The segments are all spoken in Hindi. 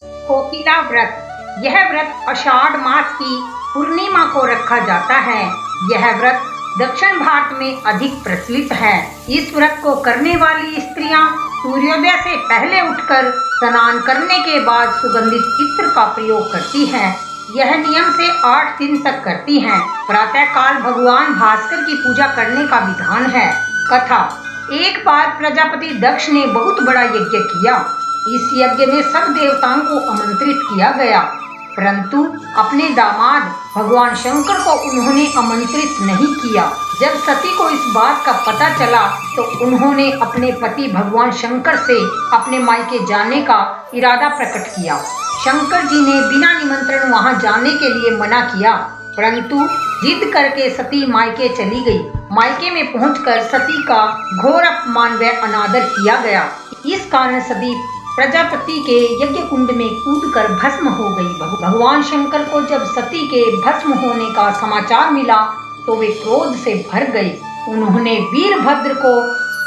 कोकिला व्रत। यह व्रत आषाढ़ मास की पूर्णिमा को रखा जाता है। यह व्रत दक्षिण भारत में अधिक प्रचलित है। इस व्रत को करने वाली स्त्रियां सूर्योदय से पहले उठकर स्नान करने के बाद सुगंधित इत्र का प्रयोग करती हैं। यह नियम से 8 दिन तक करती हैं। प्रातः काल भगवान भास्कर की पूजा करने का विधान है। कथा। एक बार प्रजापति दक्ष ने बहुत बड़ा यज्ञ किया। इस यज्ञ में सब देवताओं को आमंत्रित किया गया, परंतु अपने दामाद भगवान शंकर को उन्होंने आमंत्रित नहीं किया। जब सती को इस बात का पता चला तो उन्होंने अपने पति भगवान शंकर से अपने मायके जाने का इरादा प्रकट किया। शंकर जी ने बिना निमंत्रण वहां जाने के लिए मना किया, परंतु जिद करके सती मायके चली गई। मायके में पहुंचकर सती का घोर अपमान व अनादर किया गया। इस कारण सती प्रजापति के यज्ञ कुंड में कूदकर भस्म हो गई। भगवान शंकर को जब सती के भस्म होने का समाचार मिला तो वे क्रोध से भर गए। उन्होंने वीरभद्र को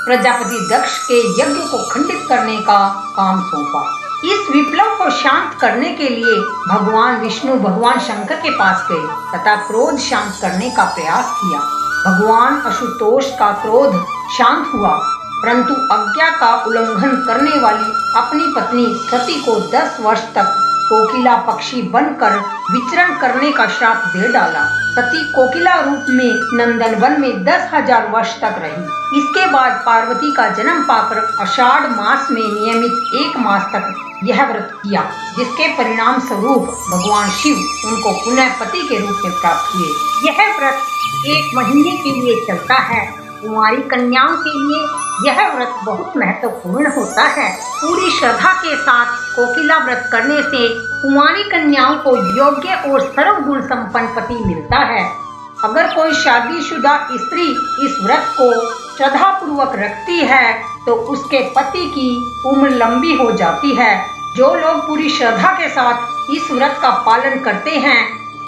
प्रजापति दक्ष के यज्ञ को खंडित करने का काम सौंपा। इस विप्लव को शांत करने के लिए भगवान विष्णु भगवान शंकर के पास गए तथा क्रोध शांत करने का प्रयास किया। भगवान आशुतोष का क्रोध शांत हुआ, परंतु आज्ञा का उल्लंघन करने वाली अपनी पत्नी सती को 10 वर्ष तक कोकिला पक्षी बनकर विचरण करने का श्राप दे डाला। सती कोकिला रूप में नंदनवन में 10,000 वर्ष तक रही। इसके बाद पार्वती का जन्म पाकर आषाढ़ मास में नियमित 1 मास तक यह व्रत किया, जिसके परिणाम स्वरूप भगवान शिव उनको पुनः पति के रूप में प्राप्त हुए। यह व्रत 1 महीने के लिए चलता है। कुंवारी कन्याओं के लिए यह व्रत बहुत महत्वपूर्ण होता है। पूरी श्रद्धा के साथ कोकिला व्रत करने से कुंवारी कन्याओं को योग्य और सर्वगुण संपन्न पति मिलता है। अगर कोई शादीशुदा स्त्री इस व्रत को श्रद्धा पूर्वक रखती है तो उसके पति की उम्र लंबी हो जाती है। जो लोग पूरी श्रद्धा के साथ इस व्रत का पालन करते हैं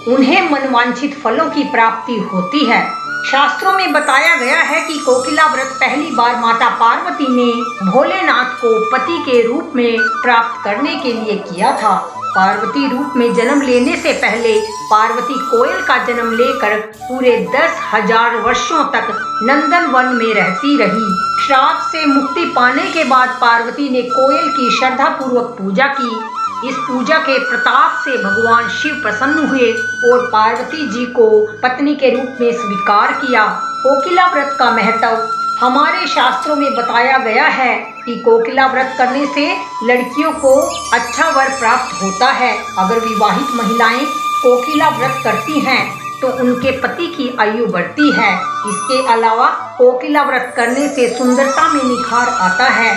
उन्हें मनवांछित फलों की प्राप्ति होती है। शास्त्रों में बताया गया है कि कोकिला व्रत पहली बार माता पार्वती ने भोलेनाथ को पति के रूप में प्राप्त करने के लिए किया था। पार्वती रूप में जन्म लेने से पहले पार्वती कोयल का जन्म लेकर पूरे 10,000 वर्षों तक नंदनवन में रहती रही। श्राप से मुक्ति पाने के बाद पार्वती ने कोयल की श्रद्धा पूर्वक पूजा की। इस पूजा के प्रताप से भगवान शिव प्रसन्न हुए और पार्वती जी को पत्नी के रूप में स्वीकार किया। कोकिला व्रत का महत्व हमारे शास्त्रों में बताया गया है कि कोकिला व्रत करने से लड़कियों को अच्छा वर प्राप्त होता है। अगर विवाहित महिलाएं कोकिला व्रत करती हैं तो उनके पति की आयु बढ़ती है। इसके अलावा कोकिला व्रत करने से सुंदरता में निखार आता है,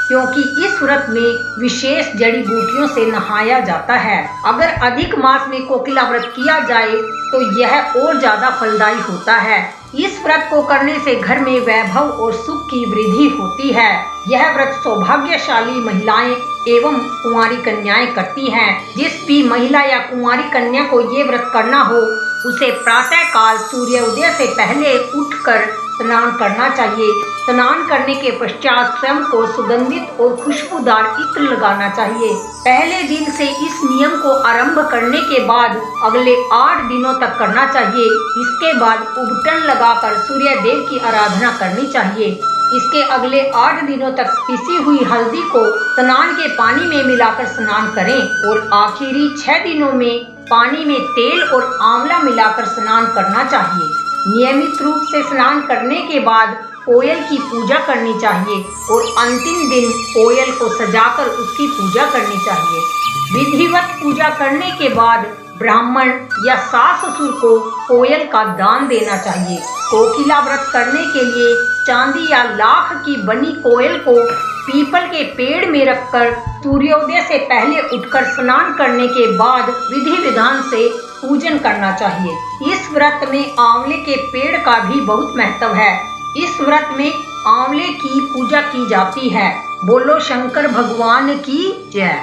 क्योंकि इस व्रत में विशेष जड़ी बूटियों से नहाया जाता है। अगर अधिक मास में कोकिला व्रत किया जाए तो यह और ज्यादा फलदायी होता है। इस व्रत को करने से घर में वैभव और सुख की वृद्धि होती है। यह व्रत सौभाग्यशाली महिलाएं एवं कुंवारी कन्याएं करती हैं। जिस भी महिला या कुंवारी कन्या को ये व्रत करना हो उसे प्रातः काल सूर्योदय से पहले उठकर स्नान करना चाहिए। स्नान करने के पश्चात स्वयं को सुगंधित और खुशबूदार इत्र लगाना चाहिए। पहले दिन से इस नियम को आरंभ करने के बाद अगले 8 दिनों तक करना चाहिए। इसके बाद उबटन लगाकर सूर्य देव की आराधना करनी चाहिए। इसके अगले 8 दिनों तक पिसी हुई हल्दी को स्नान के पानी में मिलाकर स्नान करें और आखिरी 6 दिनों में पानी में तेल और आंवला मिलाकर स्नान करना चाहिए। नियमित रूप से स्नान करने के बाद कोयल की पूजा करनी चाहिए और अंतिम दिन कोयल को सजाकर उसकी पूजा करनी चाहिए। विधिवत पूजा करने के बाद ब्राह्मण या सास ससुर को कोयल का दान देना चाहिए। कोकिला व्रत करने के लिए चांदी या लाख की बनी कोयल को पीपल के पेड़ में रखकर सूर्योदय से पहले उठकर स्नान करने के बाद विधि विधान से पूजन करना चाहिए। इस व्रत में आंवले के पेड़ का भी बहुत महत्व है। इस व्रत में आंवले की पूजा की जाती है। बोलो शंकर भगवान की जय।